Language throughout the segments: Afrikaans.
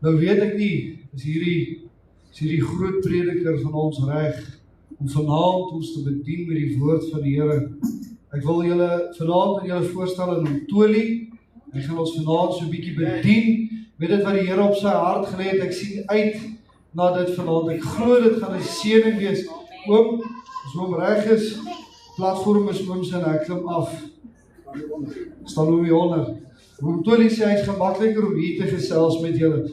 Nou weet ek nie, is hierdie groot prediker van ons reg, om vanaand ons te bedien met die woord van die Here. Ek wil julle vanaand aan julle voorstel in Toli, hy gaan ons vanaand so 'n bietjie bedien, met dit wat die Here op sy hart gelê het. Ek sien uit na dit vanaand, ek glo dit gaan 'n seëning wees. Oom, as oom reg is, platform is oom se en ek klim af. Staan oom hier onder. Oom Toli sê hy is gemakliker om hier te gesels met julle.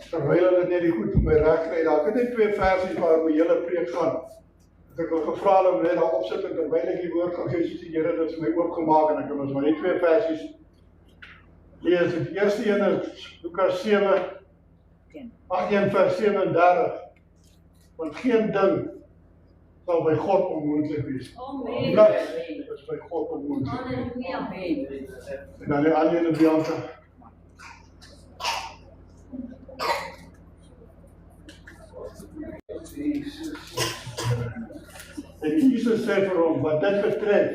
Terwyl hulle net die goed vir my reg kry, daar het net 2 versies waar my hele preek gaan. Ek wil gevra om net daar opsit en terwyl ek die woord gaan gee, soos die Here dit vir my oopgemaak en ek kan ons maar net 2 versies lees. Die eerste een is Lukas 7:18 vers 37. Want geen ding sal by God onmoontlik wees. Niks is by God onmoontlik. En dan die ander een Bianca. En Jesus sê vir hom, wat dit betref,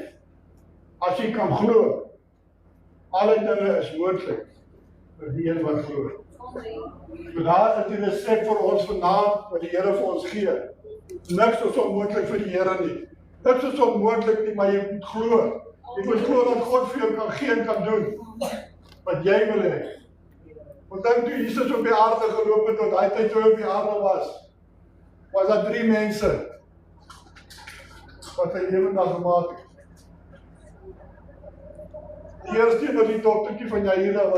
as jy kan glo, alle dinge is moontlik vir die een wat glo. So daar is die resep vir ons vanaand, wat die Here vir ons gee. Niks is onmoontlik vir die Here nie. Niks is onmoontlik nie, maar jy moet glo. Jy moet glo dat God vir jou kan gee en kan doen wat jy wil hê. Want dan toe Jesus op die aarde geloop het, tot hy tyd toe hy op die aarde was daar 3 mense wat hy lewendig gemaak het. Die eerste een was die dogtertjie van Jaira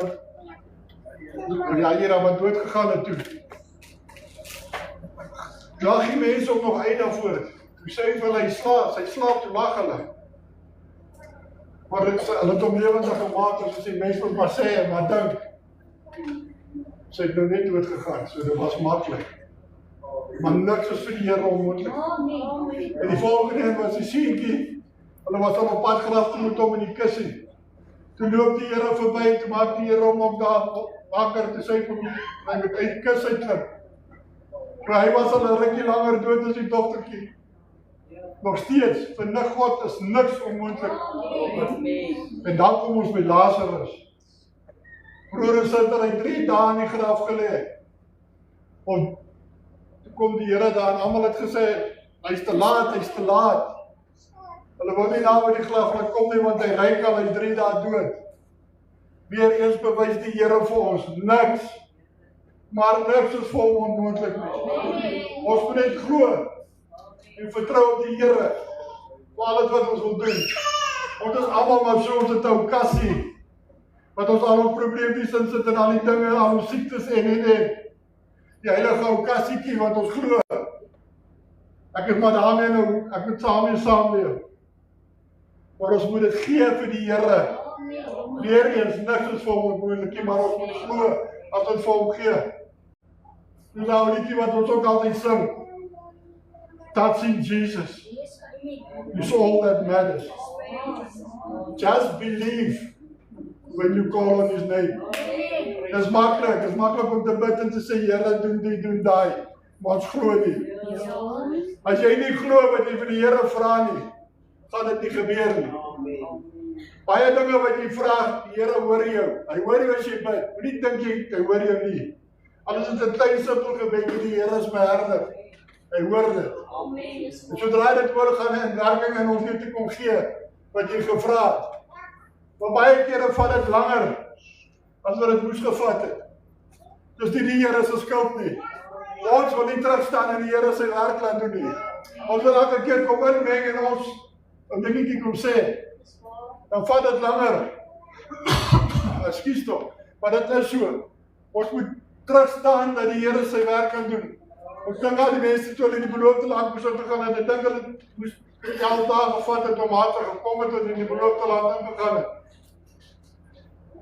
wat dood gegaan het toe. Lag die mense ook nog uit daarvoor. Toe sê hy vir hulle, sy slaap, toe lag hulle. Maar hulle het hom lewendig gemaak, soos die mense moet maar sê, maar dink, sy het nou net dood gegaan, so dit was maklik. Maar niks is vir die Here onmoontlik. En die volgende een was die seentjie. Hulle was al op pad graf toe met hom in die kussie. Toe loop die Here verby en toe maak die Here hom ook daar wakker te sê vir hom, hy moet uit die kus uitklim. Maar hy was al 'n rukkie langer dood as die dogtertjie. Nog steeds, vir God is niks onmoontlik. En dan kom ons by Lazarus. Broer en suster, hy 3 dae in die graf gelê. Want toe kom die Here daar en almal het gesê, hy's te laat. Hulle wou nie daar by die graf laat kom nie, want hy ryk al, hy's 3 dae dood. Weereens bewys die Here vir ons, niks. Maar niks is vir hom onmoontlik nie. Ons moet net glo en vertrou op die Here vir alles wat ons wil doen. Ons is almal maar so ons het 'n kassie wat ons al ons probleempjies in sit en al die dinge, al ons siektes en. Die heilige ou kassietjie wat ons glo. Ek is maar daarmee nou, ek moet saamleef. Maar ons moet dit gee vir die Here. Weereens, niks is vir hom onmoontlik, maar ons moet glo as ons vir hom gee. Dis nou liedjie wat ons ook altyd sing. Touching Jesus is all that matters. Just believe when you call on his name. Dis maklik om te bid en te sê, Here, doen die, doen daai, maar ons glo nie. As jy nie glo wat jy vir die Here vra nie, gaan dit nie gebeur nie. Baie dinge wat jy vra, die Here hoor jou. Hy hoor jou as jy bid. Moenie dink hy hoor jou nie. Alles is 'n klein simpel gebed, die Here is beheerdig. Hy hoor dit. En sodra dit oorgaan in werking en ons net te kom gee wat jy gevra het. Maar baie kere vat dit langer as wat dit moes gevat het. Dis nie die Here se skuld nie. Ons wil nie terugstaan en die Here sy werk laat doen nie. Ons wil elke keer kom inmeng en ons 'n dingetjie kom sê. Dan vat dit langer. Ekskuus tog, maar dit is so. Ons moet terugstaan dat die Here sy werk kan doen. Ons dink al die mense toe hulle in die beloofde land moes ingegaan het, ek dink hulle moes 11 dae gevat het om haar te gekom het tot in die beloofde land ingegaan het.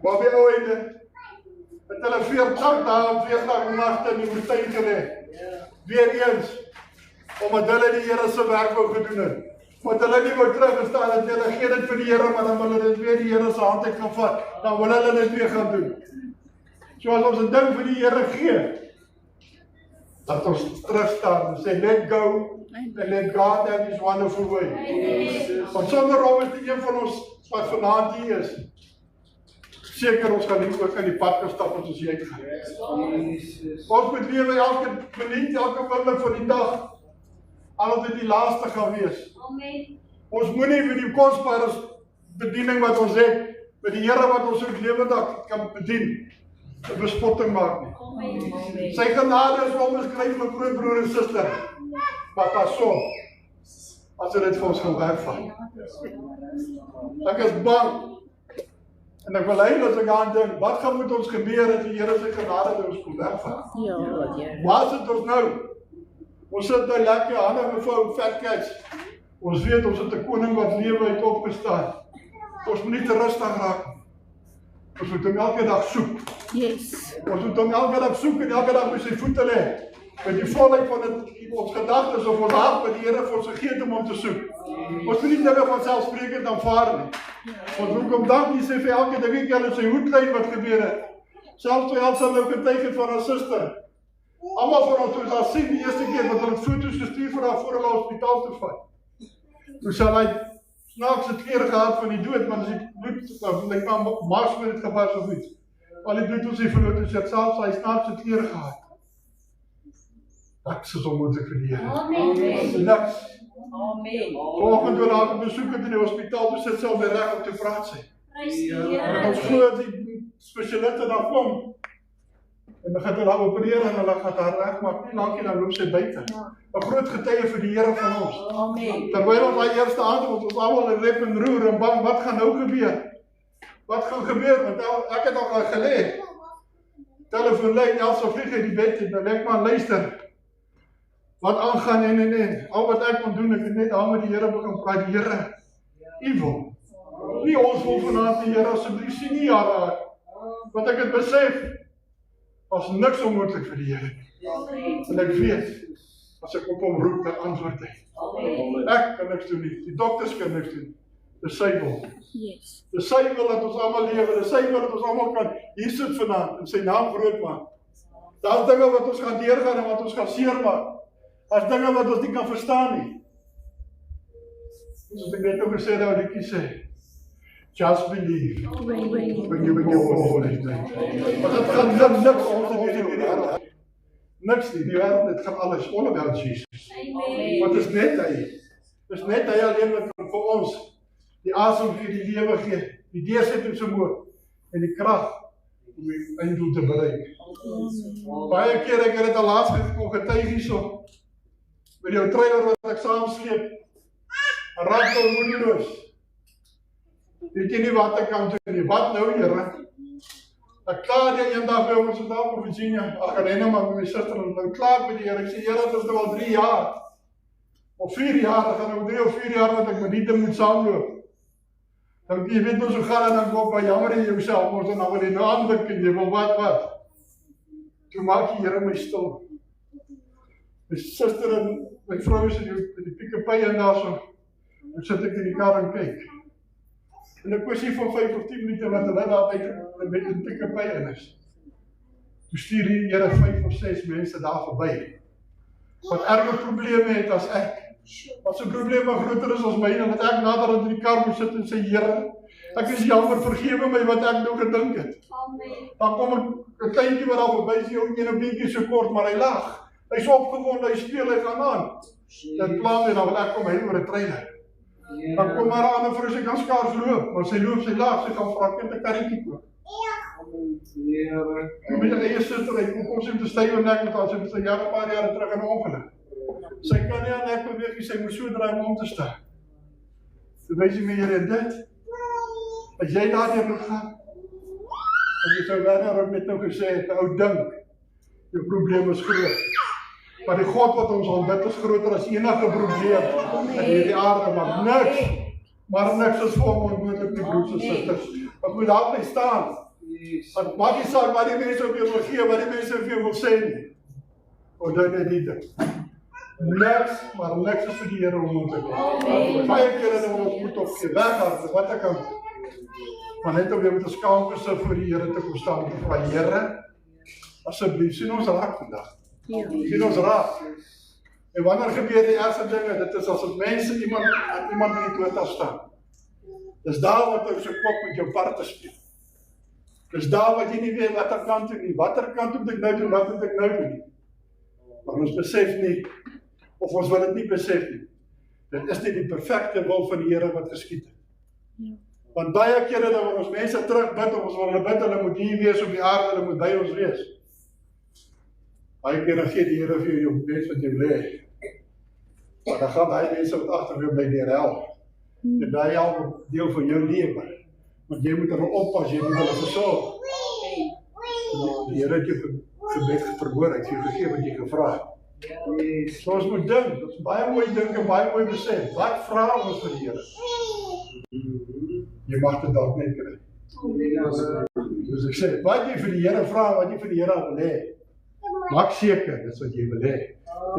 Maar by ou einde het hulle 40 dae en 40 nagte in die woestyn gelê. Weereens, omdat hulle die Here se werk wou gedoen het. Want hulle nie wou teruggestaan het, hulle gee dit vir die Here, maar dan wil hulle dit weer die Here se hand uit gaan vat, dan wil hulle dit weer gaan doen. So as ons 'n ding vir die Here gee, dat ons terugstaan en sê, let go, and let God have his wonderful way. Want sonder hom is die een van ons wat vanaand hier is. seker ons gaan nie ook in die pad kan stap as ons hier uitgaan. Ons moet lewe elke minuut, elke oomblik van die dag, altyd die laaste gaan wees. Ons moenie met die kosbare bediening wat ons het, met die Here wat ons ook lewendig kan bedien, 'n bespotting maak nie. Sy genade is onbeskryflik, my groot broer en suster. Maar pas op, as dit vir ons gaan wegval. Ek is bang. En ek wil hy as ek aan dink, wat gaan met ons gebeur as die Here sy genade by ons kom wegval? Waar sit ons nou? Ons sit nou lekker hande gevou, vet cats. Ons weet ons het 'n koning wat lewe uit opgestaan. Ons moet nie te rustig raak. Ons moet hom elke dag soek. Ons moet hom elke dag soek en elke dag by sy voete lê. Met die volheid van ons gedagtes of ons hart wat die Here vir ons gegee het om hom te soek. Ons moet nie dinge van selfsprekend aanvaar nie. Ons moet hom dankie sê vir elke ding in sy hoedlyn wat gebeur het. Selfs toe Elsa nou getuig het van haar suster. Almal van ons het haar sien die eerste keer wat hulle foto's gestuur vir haar voor hulle hospitaal toe vat. Toe sal hy snaakse klere gehad van die dood, want as die bloed, lyk maar mars met het gebars of iets. Al die bloed ons die verloot, dus het selfs hy snaakse klere gehad. Niks is onmoontlik vir die Here. Niks. Vanoggend toe haar besoek het in die hospitaal, toe sit sy al by reg om te praat sy. En ons glo dat die spesialiste daar kom, en dan gaan hulle haar opereer en hulle gaan haar regmaak, nie lankie dan loop sy buite. 'n Groot getuie vir die Here van ons. Terwyl ons daai eerste aand ons almal in rep en roer en bang, wat gaan nou gebeur? Wat gaan gebeur? Want ek het al gelê. Telefoonlyn, Elsa vlieg uit die bed en dan ek maar luister. Wat aangaan en. Al wat ek kon doen, ek het net daar met die Here begin praat. Die Here, U wil. Nie ons wil vanaand die Here asseblief sien nie jare. Want ek het besef, was niks onmoontlik vir die Here. En ek weet, as ek op hom roep, dan antwoord hy. Ek kan niks doen nie, die dokters kan niks doen. Dis sy wil. Dis sy wil dat ons almal lewe, dis sy wil dat ons almal kan hier sit vanaand en sy naam groot maak. Daar's dinge wat ons gaan deurgaan en wat ons gaan seermaak. Daar's dinge wat ons nie kan verstaan nie. Soos ek net ook gesê het, liedjie sê, just believe. When you begin to believe. Maar dit gaan niks ons in hierdie wêreld. Niks nie, die wêreld, dit gaan alles all about Jesus. Want is net hy. Dis net hy alleen wat kan vir ons die asem gee, die lewe gee, die deursettingsvermoë en die krag om die einddoel te bereik. Baie keer ek het dit al laas getuig hierso met jou trailer wat ek saam sleep. Raak jou moedeloos. Weet jy nie wat ek kan doen nie. Wat nou, Here? Ek klaar die eendag by ons daar in Virginia. Ag, en nou maar met my suster en nou klaar met die Here. Ek sê, Here, dit is nou al 3 jaar. Of 4 jaar, dan gaan nou 3 of 4 jaar wat ek met die ding moet saamloop. Dan jy weet nou so gaan en dan kom by jammer in jouself, ons dan wil jy nou aanblik en jy wil wat. Toe maak die Here my stil. My suster en my vrou is in die Pick-n-Pay en daar so. Dan sit ek in die kar en kyk. En ek kwessie van 5 of 10 minute wat hulle daar met die Pick-n-Pay in is. Toe stuur die Here 5 of 6 mense daar verby. Wat erger probleme het as ek. Wat so probleme groter is as myne, dat ek nader in die kar moet sit en sê, Here, ek is jammer, vergewe my wat ek nou gedink het. Dan kom ek 'n kleintjie wat daar verby is, ook een bietjie so kort, maar hy lag. Hy's opgewonde, hy speel, hy gaan aan. Dit pla my dan, want ek kom hy oor 'n trailer. Dan kom maar 'n ander vrou, sy kan skaars loop, maar sy loop, sy lag, sy kan vir haar kind 'n karretjie koop. Toe met haar eie suster, hy kom sy met 'n stywe nek met haar, sy het 'n paar jare terug in 'n ongeluk. Sy kan nie aan nek beweeg nie, sy moet so draai om te staan. Toe wys jy my Here dit. As jy daardeur moet gaan, as jy sou Werner ook net nou gesê het, ou dink, jou probleem is groot. Maar die God wat ons aanbid is groter as enige probleem in hierdie aarde, maar niks is vir hom onmoontlik nie, broers en susters. Ek moet daar bly staan. Want maak nie saak wat die mense op jou wil gee, wat die mense op jou wil sê nie. Onthou net die ding. Niks is vir die Here onmoontlik. Baie kere dat ons moet opgee, weghard, wat ek kan. Maar net om jy met 'n skaamkisse voor die Here te kom staan en te vra, Here, asseblief, sien ons raak vandag. Sien ons raak. En wanneer gebeur die ergste dinge? Dit is asof mense iemand in die dood afstaan. Dis daar wat ons so kop met jou parte speel. Dis daar wat jy nie weet watter kant toe nie. Watter kant moet ek nou doen, wat moet ek nou doen? Maar ons besef nie, of ons wil dit nie besef nie. Dit is nie die perfekte wil van die Here wat geskied het. Want baie kere dat ons mense terugbid, of ons wil hulle bid, hulle moet hier wees op die aarde, hulle moet by ons wees. Baie kere gee die Here vir jou wens wat jy wil hê. Maar dan gaan hy mense wat agter jou bly deur hel. En daai hel deel van jou lewe. Want jy moet hulle oppas, jy moet hulle versorg. Die Here het jou gebed verhoor, hy het jou gegee wat jy gevra het. So ons moet dink, ons baie mooi dink en baie mooi besef. Wat vra ons vir die Here? Jy mag dit dalk net kry. Dus ek sê, wat jy vir die Here vra, wat jy vir die Here wil hê, maak seker, dis wat jy wil hê.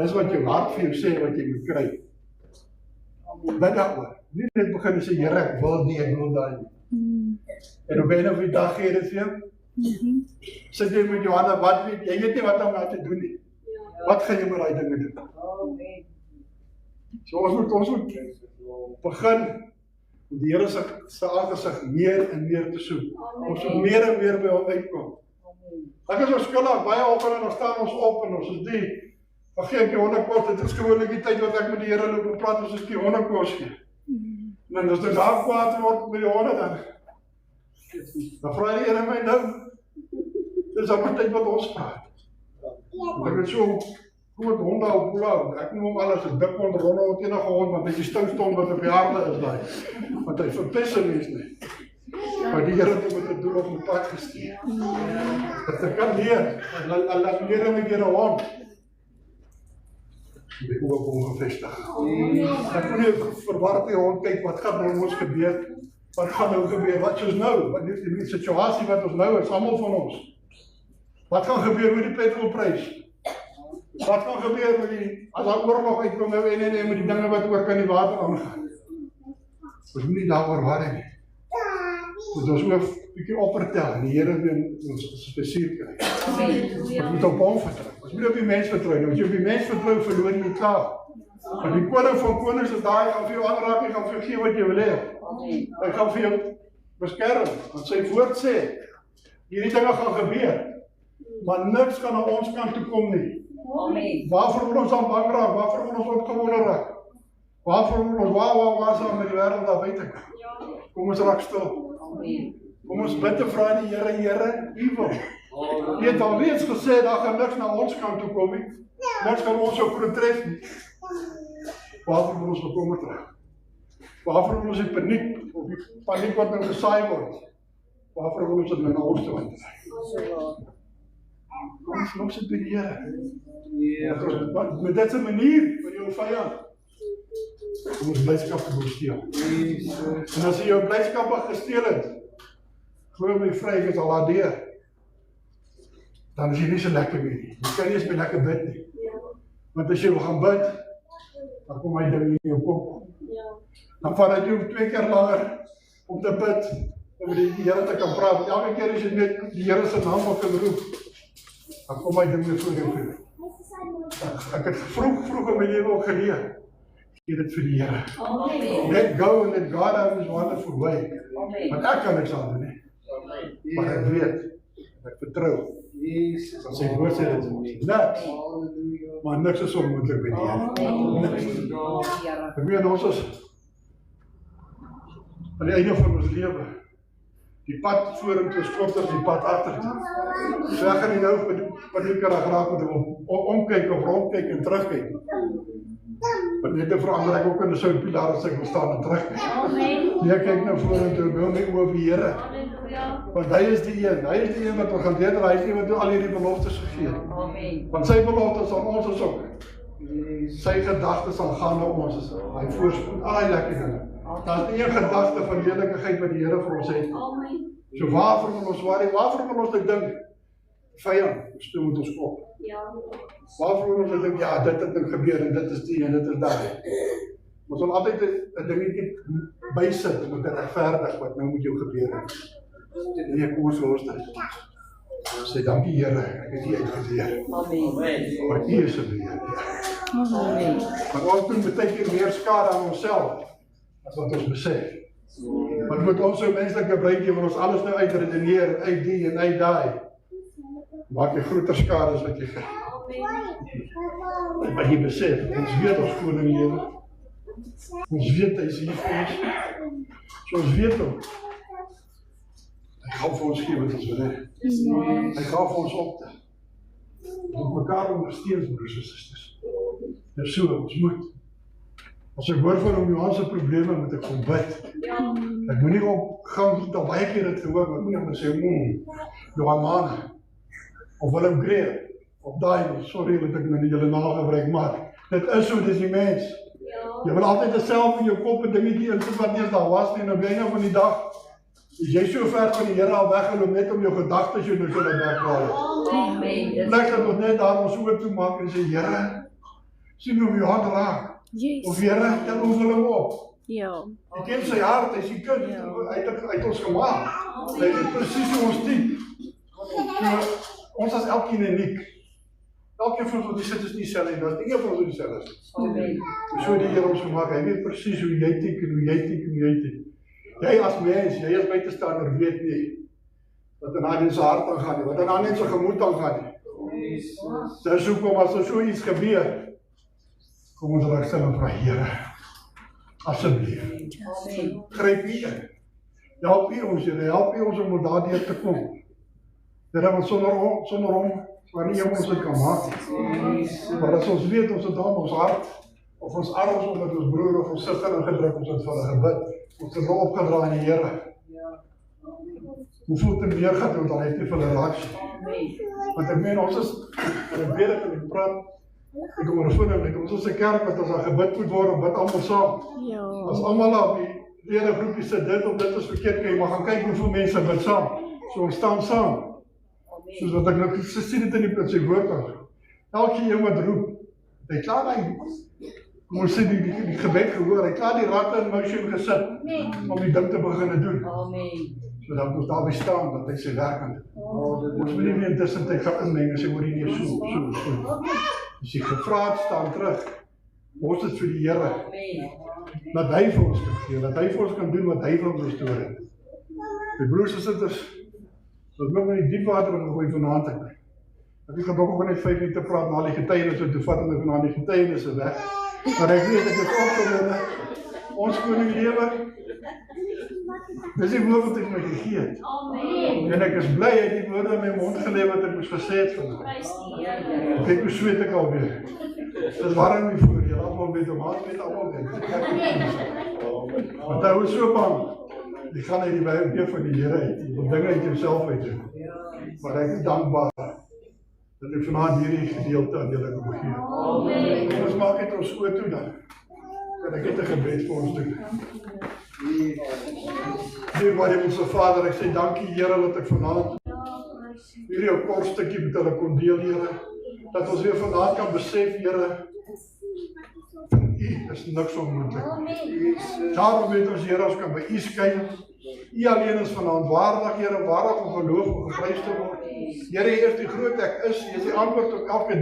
Dis wat jou hart vir jou sê, wat jy moet kry. Bid daaroor. Nie net begin en sê, Here, ek wil nie, ek wil daai nie. En op een of die dag gee dit vir jou. Sit jy met jou hande, wat weet, jy weet nie wat om nou te doen nie. Wat gaan jy met daai dinge doen? So ons moet begin om die Here se aangesig meer en meer te soek. Ons moet meer en meer by hom uitkom. Ek is ons skuldig, baie oggende nog staan ons op en ons is die, vergeet die hondekos, dit is gewoonlik die tyd wat ek met die Here loop en praat, ons is die hondekos gee. En as dit daar kwaad word met die honde dan vra die Here my nou, dis al tyd wat ons praat. Ek het so groot honde op Boelau, ek noem hom alles 'n dik hond, ronde hond, enige hond, want hy is die stoutste wat op die aarde is daai. Want hy verpes hom nie. Maar die Here het met 'n doel op die pad gestuur. Dat ek kan leer, laat leer met die hond. Die oog op hom gevestig. Ek moet nie verward die hond kyk, wat gaan nou ons gebeur? Wat gaan nou gebeur? Wat is nou? Wat is die situasie wat ons nou is, almal van ons? Wat gaan gebeur met die petrolprys? Wat gaan gebeur met die, as daar oorlog uitkom nou en met die dinge wat oor kan die water aangaan? Ons moet nie daaroor worry nie. Dus ons moet 'n bietjie opvertel en die Here wil ons spesifiek kry. Ons moet op hom vertrou. Ons moet op die mens vertrou. Nou as jy op die mens vertrou, verloor jy klaar. Want die koning van konings is daai, gaan vir jou aanraak, hy gaan vir jou gee wat jy wil hê. Hy gaan vir jou beskerm, want sy woord sê, hierdie dinge gaan gebeur. Maar niks gaan na ons kant toe kom nie. Waarvoor moet ons dan bang raak? Waarvoor moet ons opgewonde raak? Waarvoor moet ons waar sal met die wêreld daar buite? Kom ons raak stil. Kom ons bid en vra die Here, U wil. Jy het alreeds gesê, daar gaan niks na ons kant toe kom nie. Niks gaan ons ook oortref nie. Waarvoor moet ons bekommerd raak? Waarvoor moet ons die paniek wat nou gesaai word? Waarvoor moet ons dit nou na ons toe wend? Kom ons sit by die Here. Met dit 'n manier vir jou vyand. Om ons blydskap te besteel. En as jy jou blydskap gesteel het, glo my vryheid is al daar deur. Dan is jy nie so lekker meer nie. Jy kan nie eens meer lekker bid nie. Want as jy wil gaan bid, dan kom hy ding in jou kop. Dan vat dit jou 2 keer langer om te bid, om met die Here te kan praat. Elke keer as jy net die Here se naam kan roep, dan kom hy ding weer voor jou. Ek het vroeg in my lewe ook geleer. Gee dit vir die Here. Let go and let God have his wonderful way. Want ek kan niks aan doen nie. Maar ek weet, ek vertrou. Want sy woord sê dit is niks. Maar niks is onmoontlik by die Here. Niks. Ek weet ons is aan die einde van ons lewe. Die pad vorentoe is korter as die pad agtertoe. So ek gaan nie nou vir die karagraaf moet omkyk of rondkyk en terugkyk. Want net te verander ek ook in 'n soutpilaar as ek wil staan en terugkyk. Nee, kyk nou vorentoe, ek wil my oë op die Here. Want hy is die een wat ons gaan leer, hy is die wat al hierdie beloftes gegee het. Want sy beloftes aan ons is ook. Sy gedagtes aangaande ons is. Hy voorspoed al die lekker dinge. Daar is nie 'n gedagte van lelikigheid wat die Here vir ons het. So waarvoor moet ons worry? Waarvoor moet ons dink? Vyand, so moet ons op. Waarvoor moet ons dink, ja, dit het gebeur en dit is die en dit is daai. Ons wil altyd 'n dingetjie bysit met 'n regverdig wat nou met jou gebeur het. Nee, kom ons los dit. Ons sê dankie Here, ek het U uitgeleer. Amen. Maar U is 'n beheer. Amen. Maar ons doen baie keer meer skade aan onsself as wat ons besef. Want met ons so menslike breintjie wil ons alles nou uitredeneer, uit die en uit daai. Maak jy groter skade as wat jy kry. Maar jy besef, ons weet ons koning lewe. Ons weet hy is hier vir ons. So ons weet hom. Hy gaan vir ons gee wat ons wil hê. Hy gaan vir ons opte. Ons mekaar ondersteun, broers en susters. Dis so, ons moet. As ek hoor van hom Johan se probleme, moet ek kom bid. Ek moet nie op gang, al baie keer het gehoor, maar ek moet nie sê, Johan Mane, of Willem Greer, of daai, sorry dat ek nou nie julle naam gebruik, maar dit is so, dis die mens. Jy wil altyd self in jou kop 'n dingetjie insit wat nie eens daar was nie, en op die einde van die dag, is jy so ver van die Here al weggeloop net om jou gedagtes jou nou so laat weghaal. Plek dat ons net daar ons oë toe maak en sê, Here, sien hoe my hand raak. Of Here, tel ons hulle op. Jy ken sy hart, hy is die kind, hy het ons gemaak. Hy het presies hoe ons diep. Ons is elkeen uniek. Elkeen van ons wat die sit is nie self en dat nie van ons die self is. So die Here ons gemaak, hy weet presies hoe jy tik en hoe jy tik en hoe jy tik. Jy as mens, jy as buitestander weet nie wat in ander se hart aangaan nie, wat in ander se gemoed aangaan nie. Dis hoekom as er so iets gebeur, kom ons raak stil en vra, Here, asseblief, gryp U in. Help U ons, Here, help U ons om daardeur te kom. Here, want sonder hom, waar nie ons dit kan maak. Maar as ons weet, ons het aan ons hart, of ons arms omdat ons broer of ons suster ingedruk, ons het vir hulle gebid, ons het hulle opgedra in die Here. Hoeveel te meer gaat want dan heeft hy vir hulle reaksie. Want ek meen, ons is, en ek weet en ek praat, ek kom ondervinding met, ons is 'n kerk wat as daar gebid moet word, bid almal saam. As almal op die lede groepie sit dit of dit is verkeerd, kan jy maar gaan kyk hoeveel mense bid saam. So ons staan saam. Soos wat ek nou sien dit in sy woord aan. Elke een wat roep, hy klaar die, kom ons sê die gebed gehoor, hy klaar die ratte in motion gesit, om die ding te begin doen. So dat ons daarby staan, dat hy sy werk aan doen. Ons moet nie meer intussen tyd gaan inmeng, as hy word nie so. As jy gevra het, staan terug. Ons het vir die Here, dat hy vir ons kan gee, dat hy vir ons kan doen wat hy vir ons doen het. Die broers en susters, dat nog in die diepwater gegooi vanaand ek. Ek gaan ook net 5 minute praat na die getuienis, en toe vat my vanaand die getuienisse weg. Maar ek weet, ek is opgewonde, ons koning lewe, dis die woord wat ek my gegee het. En ek is bly uit die woorde in my mond geleef wat ek moes gesê het vandag. Kyk hoe sweet ek alweer. Dit is warm hier voor, julle allemaal weet, maat weet allemaal weet. Want hy was so bang, die gaan uit die weer van die Here uit, die wil dinge uit jouself uit doen. Maar ek is dankbaar, dat ek vanavond hierdie gedeelte aan julle kan begee. Ons maak het ons oor toe dan, kan ek het 'n gebed vir ons doen. Heer, maar onze Vader, ek sê dankie Here, dat ek vanavond hierdie 'n kort stukkie met hulle kon deel, Here, dat ons weer vanavond kan besef, Here, U is niks onmoontlik. Daarom weet ons, Here, ons kan by U skuil. U alleen is vanavond waardig, Here, waardig om geloof om geprys te word. Here, U is die groot ek is, U is die antwoord op elke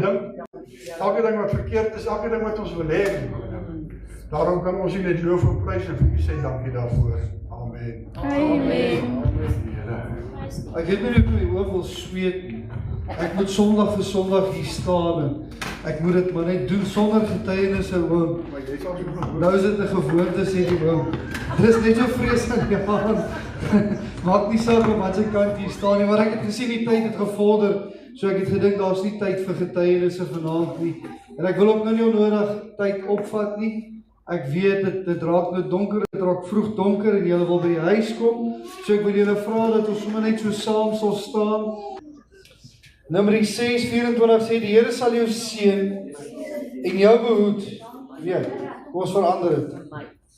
ding wat verkeerd is, elke ding wat ons wil hê. Daarom kan ons U net loof en prys en vir U sê dankie daarvoor. Amen. Amen. Ek weet nie hoe die oor wil sweet nie. Ek moet Sondag vir Sondag hier staan en ek moet dit maar net doen sonder getuienisse oom. Nou is dit 'n gewoonte sê die oom. Dit is net so vreeslik, ja. Maak nie saak op watter kant hier staan nie, maar ek het gesien die tyd het gevorder, so ek het gedink daar's nie tyd vir getuienisse vanaand nie. En ek wil ook nou nie onnodig tyd opvat nie. Ek weet dit raak nou donker, dit raak vroeg donker en julle wil by die huis kom. So ek wil julle vra dat ons sommer net so saam sal staan. Numeri 6:24 sê die Here sal jou seën en jou behoed. Weet, kom ons verander dit.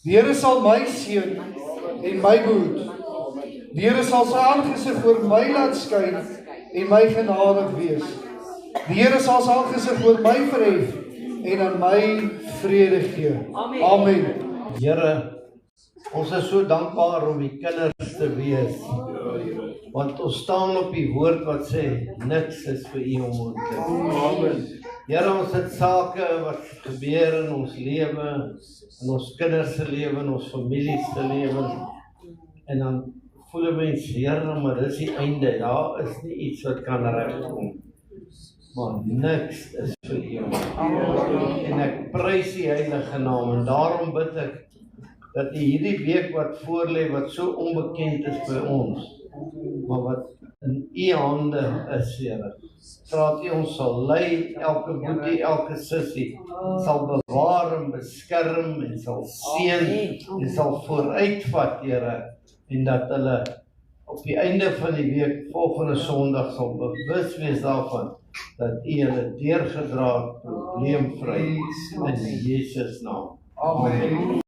Die Here sal my seën en my behoed. Die Here sal sy aangesig oor my laat skyn en my genadig wees. Die Here sal sy aangesig oor my verhef en aan my vrede gee. Amen. Here, ons is so dankbaar om die kinders te wees. Want ons staan op die woord wat sê, niks is vir U onmoontlik. Amen. Here, ons het sake wat gebeur in ons lewe, in ons kinders se lewe, in ons families se lewe. En dan voel 'n mens, Here, maar dis die einde. Daar is nie iets wat kan regkom. Maar niks is vir U. En ek prys die heilige naam en daarom bid ek dat U hierdie week wat voorlê, wat so onbekend is by ons, maar wat in U hande is, Here. Vra U ons sal lei, elke boetie, elke sussie, sal bewaar en beskerm en sal seën en sal vooruitvat, Here, en dat hulle op die einde van die week, volgende Sondag, sal bewus wees daarvan, dat U hulle deurgedra het, probleemvry, in Jesus naam. Amen.